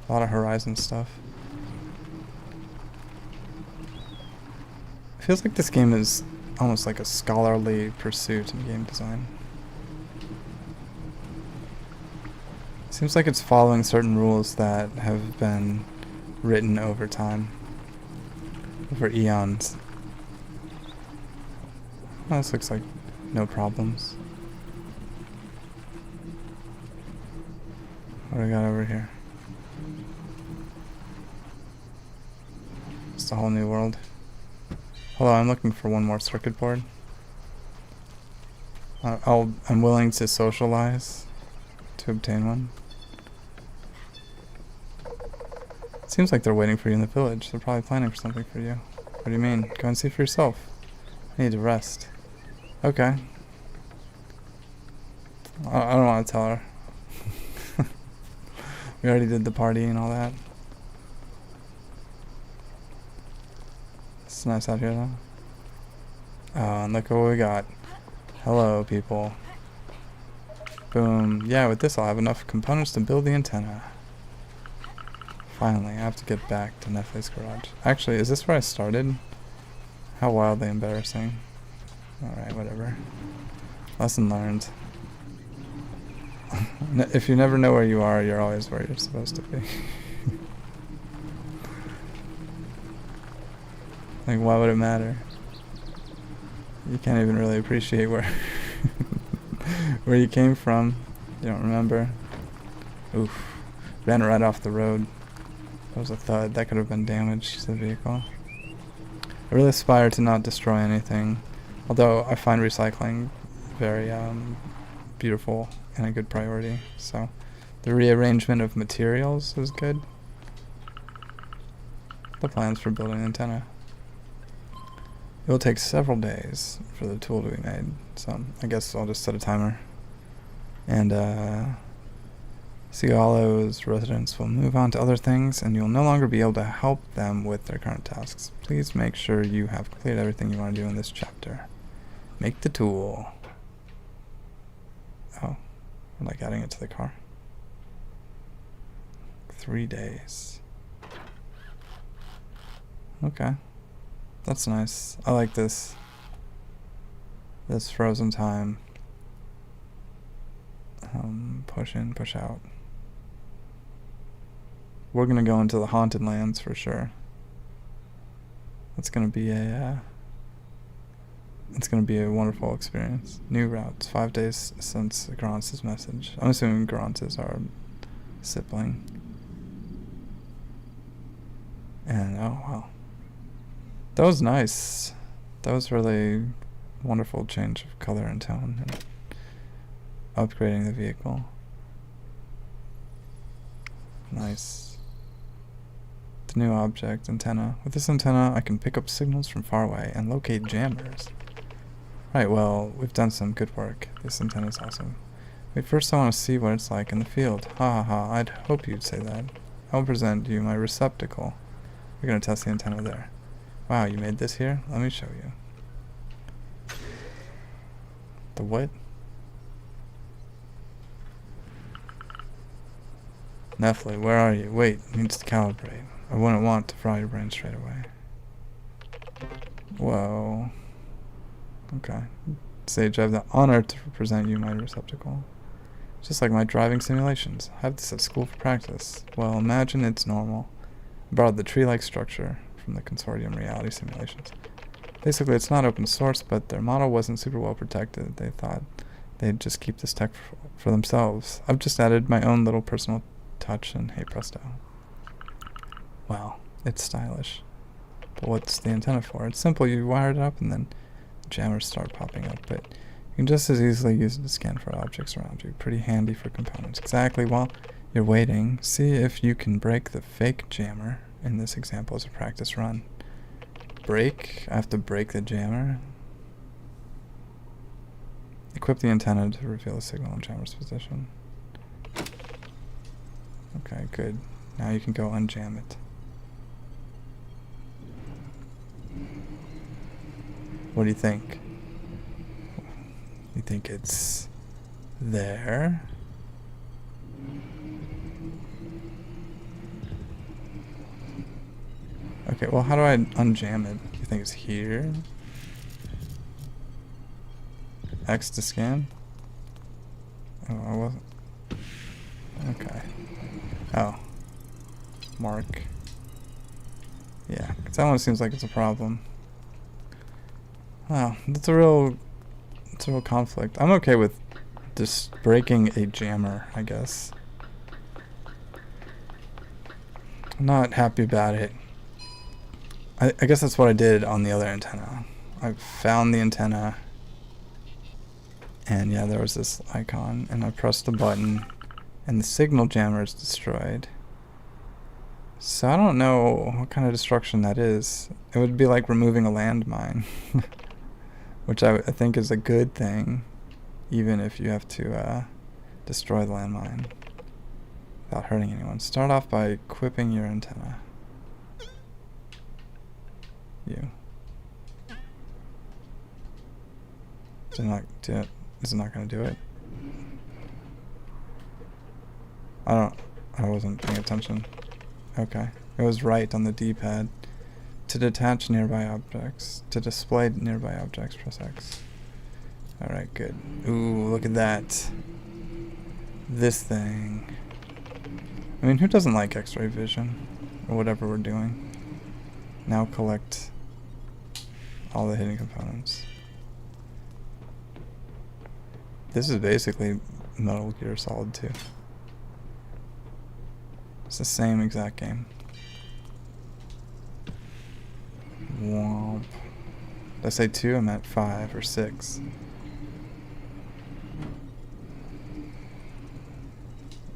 A lot of Horizon stuff. It feels like this game is almost like a scholarly pursuit in game design. Seems like it's following certain rules that have been written over time. Over eons. Oh, this looks like no problems. What do we got over here? It's a whole new world. Hello, I'm looking for one more circuit board. I'm willing to socialize to obtain one. It seems like they're waiting for you in the village. They're probably planning for something for you. What do you mean? Go and see for yourself. I need to rest. Okay. I don't want to tell her. We already did the party and all that. It's nice out here though. Oh, and look at what we got. Hello, people. Boom. Yeah, with this I'll have enough components to build the antenna. Finally, I have to get back to Netflix garage. Actually, is this where I started? How wildly embarrassing. Alright, whatever. Lesson learned. If you never know where you are, you're always where you're supposed to be. Like, why would it matter? You can't even really appreciate where where you came from. You don't remember. Oof. Ran right off the road. That was a thud. That could have been damage to the vehicle. I really aspire to not destroy anything. Although I find recycling very beautiful and a good priority. So the rearrangement of materials is good. The plans for building an antenna. It will take several days for the tool to be made, so I guess I'll just set a timer. And Sigalo's residents will move on to other things, and you'll no longer be able to help them with their current tasks. Please make sure you have completed everything you want to do in this chapter. Make the tool. Oh, we're like adding it to the car. 3 days. Okay. That's nice. I like this. This frozen time. Push in, push out. We're gonna go into the haunted lands for sure. It's gonna be a wonderful experience. New routes. 5 days since Garance's message. I'm assuming Garance is our sibling. And oh wow, that was nice. That was really wonderful change of color and tone and upgrading the vehicle. Nice. The new object, antenna. With this antenna, I can pick up signals from far away and locate jammers. Right, well, we've done some good work. This antenna is awesome. Wait, first I want to see what it's like in the field. Ha ha ha, I'd hope you'd say that. I'll present you my receptacle. We're going to test the antenna there. Wow, you made this here? Let me show you. The what? Nephilim, where are you? Wait, needs to calibrate. I wouldn't want to fry your brain straight away. Whoa. Okay. Sage, I have the honor to present you my receptacle. Just like my driving simulations. I have this at school for practice. Well, imagine it's normal. I borrowed the tree-like structure from the consortium reality simulations. Basically, it's not open source, but their model wasn't super well protected. They thought they'd just keep this tech for themselves. I've just added my own little personal touch, and hey presto. Wow, it's stylish. But what's the antenna for? It's simple. You wire it up, and then jammers start popping up. But you can just as easily use it to scan for objects around you. Pretty handy for components. Exactly. While you're waiting, see if you can break the fake jammer in this example as a practice run. Break? I have to break the jammer? Equip the antenna to reveal the signal in jammer's position. Okay, good. Now you can go unjam it. What do you think? You think it's there? Okay, well, how do I unjam it? You think it's here? X to scan? Oh, I wasn't. Okay. Oh. Mark. Yeah, 'cause that one seems like it's a problem. Wow, it's a real conflict. I'm okay with just breaking a jammer, I guess. I'm not happy about it. I guess that's what I did on the other antenna. I found the antenna, and yeah, there was this icon, and I pressed the button, and the signal jammer is destroyed. So I don't know what kind of destruction that is. It would be like removing a landmine, which I think is a good thing, even if you have to destroy the landmine without hurting anyone. Start off by equipping your antenna. You. Is it not going to do it? I wasn't paying attention. Okay. It was right on the D-pad. To detach nearby objects. To display nearby objects, press X. Alright, good. Ooh, look at that. This thing. I mean, who doesn't like X-ray vision? Or whatever we're doing. Now collect all the hidden components. This is basically Metal Gear Solid 2. It's the same exact game. Womp. Did I say 2? I meant 5 or 6.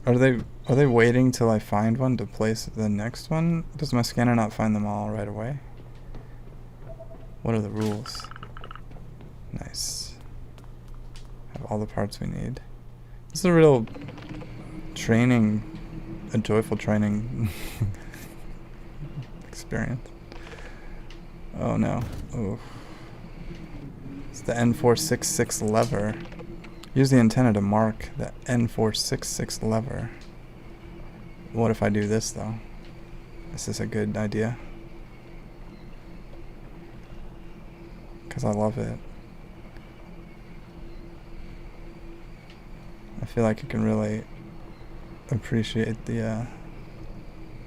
Are they waiting till I find one to place the next one? Does my scanner not find them all right away? What are the rules? Nice. Have all the parts we need. This is a real training, a joyful training experience. Oh no. Oh. It's the N466 lever. Use the antenna to mark the N466 lever. What if I do this though? Is this a good idea? Because I love it. I feel like you can really appreciate the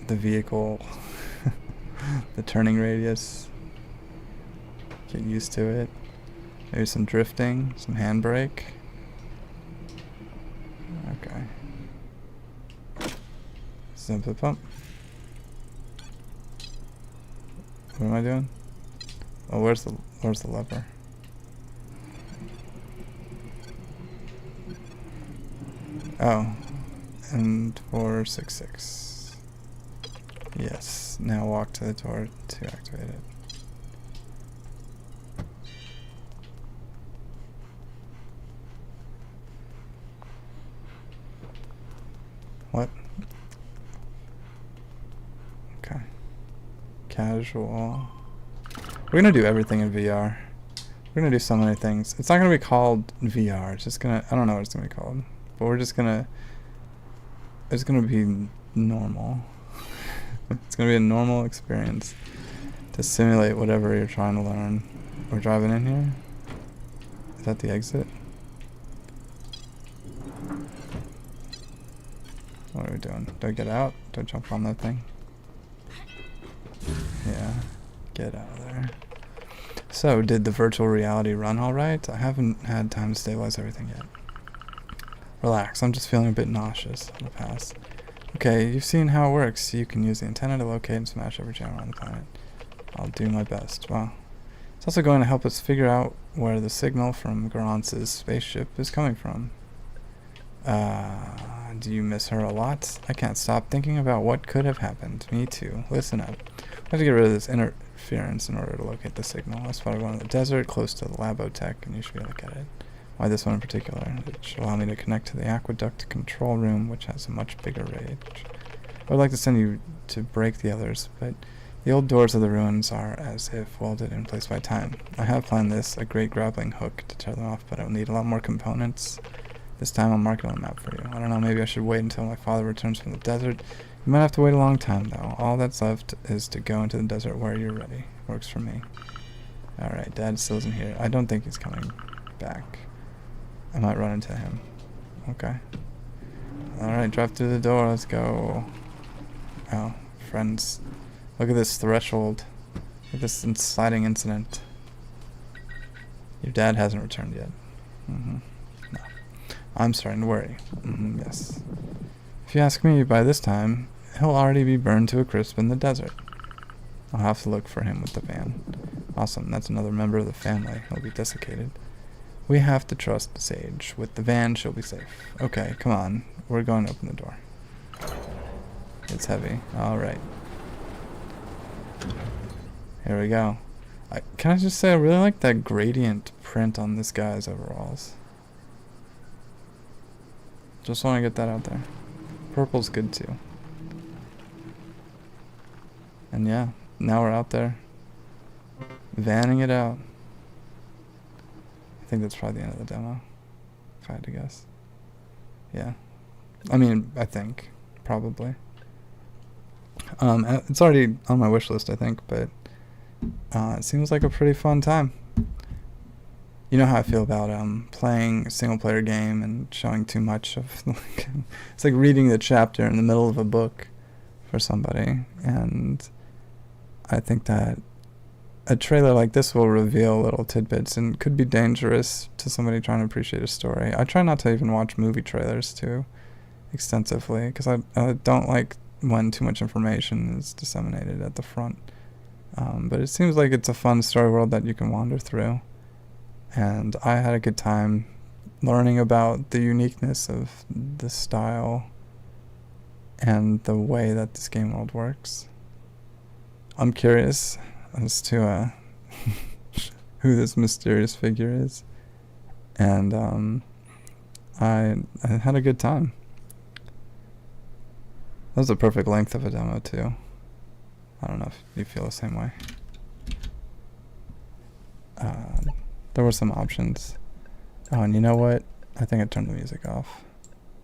vehicle, the turning radius. Get used to it. Maybe some drifting, some handbrake. Okay. Zip it up. What am I doing? Oh, where's the lever? Oh, and 466. Yes. Now walk to the door to activate it. What? Okay. Casual. We're gonna do everything in VR. We're gonna do so many things. It's not gonna be called VR. It's just gonna, I don't know what it's gonna be called. But we're just gonna, it's gonna be normal. It's gonna be a normal experience to simulate whatever you're trying to learn. We're driving in here. Is that the exit? What are we doing? Do I get out? Do I jump on that thing? Yeah. Get out of there. So, did the virtual reality run alright? I haven't had time to stabilize everything yet. Relax, I'm just feeling a bit nauseous on the pass. Okay, you've seen how it works. You can use the antenna to locate and smash every channel on the planet. I'll do my best. Wow. It's also going to help us figure out where the signal from Garance's spaceship is coming from. Do you miss her a lot? I can't stop thinking about what could have happened. Me too. Listen up. We have to get rid of this interference in order to locate the signal. I spotted one in the desert close to the Labotech, and you should be able to get it. Why this one in particular? It should allow me to connect to the aqueduct control room, which has a much bigger range. I would like to send you to break the others, but the old doors of the ruins are as if welded in place by time. I have planned this, a great grappling hook to tear them off, but I will need a lot more components. This time I'll mark it on the map for you. I don't know, maybe I should wait until my father returns from the desert. You might have to wait a long time, though. All that's left is to go into the desert where you're ready. Works for me. Alright, Dad still isn't here. I don't think he's coming back. I might run into him. Okay. Alright, drive through the door. Let's go. Oh, friends. Look at this threshold. Look at this inciting incident. Your dad hasn't returned yet. No. I'm starting to worry. Yes. If you ask me, by this time, he'll already be burned to a crisp in the desert. I'll have to look for him with the van. Awesome, that's another member of the family. He'll be desiccated. We have to trust Sage. With the van, she'll be safe. Okay, come on. We're going to open the door. It's heavy. Alright. Here we go. Can I just say, I really like that gradient print on this guy's overalls. Just want to get that out there. Purple's good too. And yeah, now we're out there. Vanning it out. I think that's probably the end of the demo. If I had to guess. Yeah. I mean, I think. Probably. It's already on my wish list, I think, but it seems like a pretty fun time. You know how I feel about playing a single player game and showing too much of it's like reading the chapter in the middle of a book for somebody, and I think that a trailer like this will reveal little tidbits and could be dangerous to somebody trying to appreciate a story. I try not to even watch movie trailers too extensively because I don't like when too much information is disseminated at the front, but it seems like it's a fun story world that you can wander through. And I had a good time learning about the uniqueness of the style and the way that this game world works. I'm curious as to who this mysterious figure is. And I had a good time. That was a perfect length of a demo too. I don't know if you feel the same way. There were some options. Oh, and you know what? I think I turned the music off.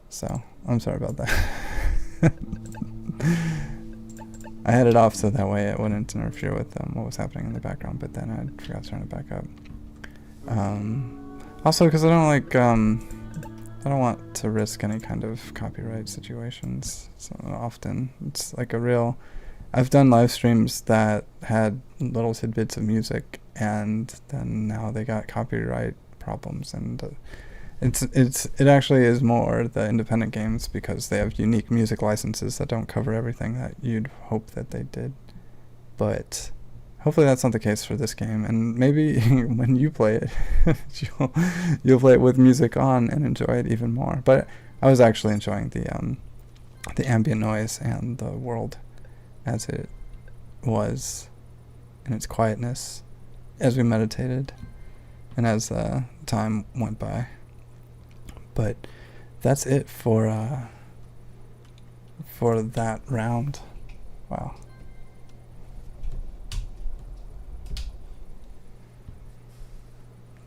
So, I'm sorry about that. I had it off so that way it wouldn't interfere with what was happening in the background, but then I forgot to turn it back up. Also, because I don't want to risk any kind of copyright situations. So often, it's like a real... I've done live streams that had little tidbits of music, and then now they got copyright problems, and it actually is more the independent games, because they have unique music licenses that don't cover everything that you'd hope that they did. But hopefully that's not the case for this game, and maybe when you play it, you'll play it with music on and enjoy it even more. But I was actually enjoying the ambient noise and the world as it was in its quietness as we meditated and as time went by. But that's it for that round. Wow.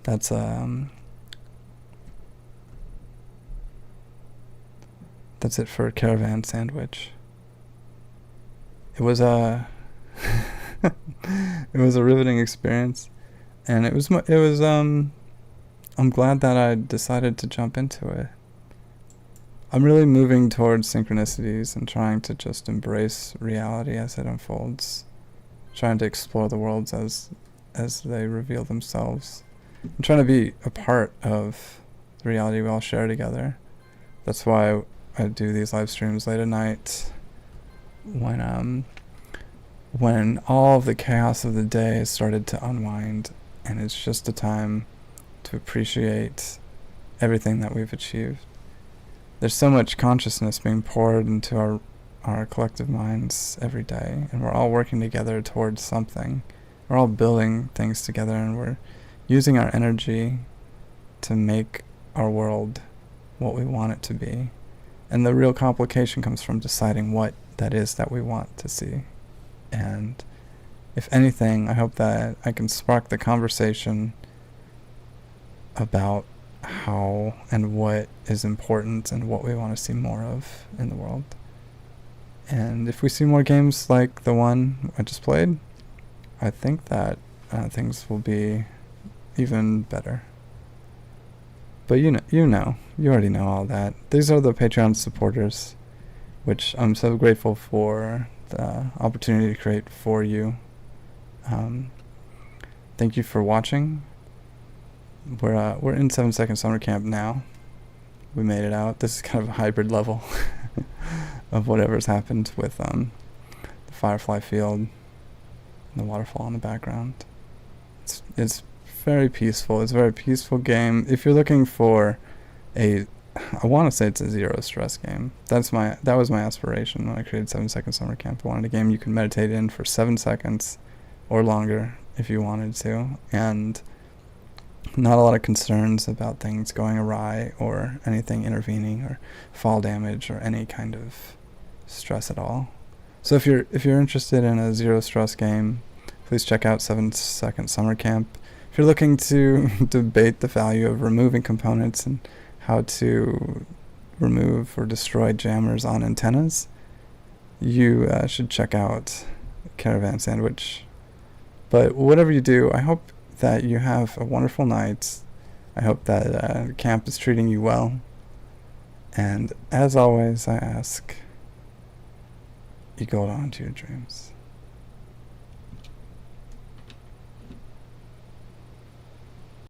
That's it for Caravan SandWitch. It was a it was a riveting experience, and it was I'm glad that I decided to jump into it. I'm really moving towards synchronicities and trying to just embrace reality as it unfolds, trying to explore the worlds as they reveal themselves. I'm trying to be a part of the reality we all share together. That's why I do these live streams late at night, when all of the chaos of the day has started to unwind, and it's just a time to appreciate everything that we've achieved. There's so much consciousness being poured into our collective minds every day, and we're all working together towards something. We're all building things together, and we're using our energy to make our world what we want it to be. And the real complication comes from deciding what that is that we want to see. And if anything, I hope that I can spark the conversation about how and what is important and what we want to see more of in the world. And if we see more games like the one I just played, I think that things will be even better. But you already know all that. These are the Patreon supporters, which I'm so grateful for the opportunity to create for you. Thank you for watching. We're in 7 Second Summer Camp now. We made it out. This is kind of a hybrid level of whatever's happened with the Firefly Field and the waterfall in the background. It's very peaceful. It's a very peaceful game. If you're looking for I want to say it's a zero stress game. That was my aspiration when I created 7 Second Summer Camp. I wanted a game you can meditate in for 7 seconds or longer if you wanted to, and not a lot of concerns about things going awry or anything intervening or fall damage or any kind of stress at all. So if you're interested in a zero stress game, please check out 7 Second Summer Camp. If you're looking to debate the value of removing components and how to remove or destroy jammers on antennas, you should check out Caravan SandWitch. But whatever you do, I hope that you have a wonderful night. I hope that camp is treating you well. And as always, I ask you go on to your dreams.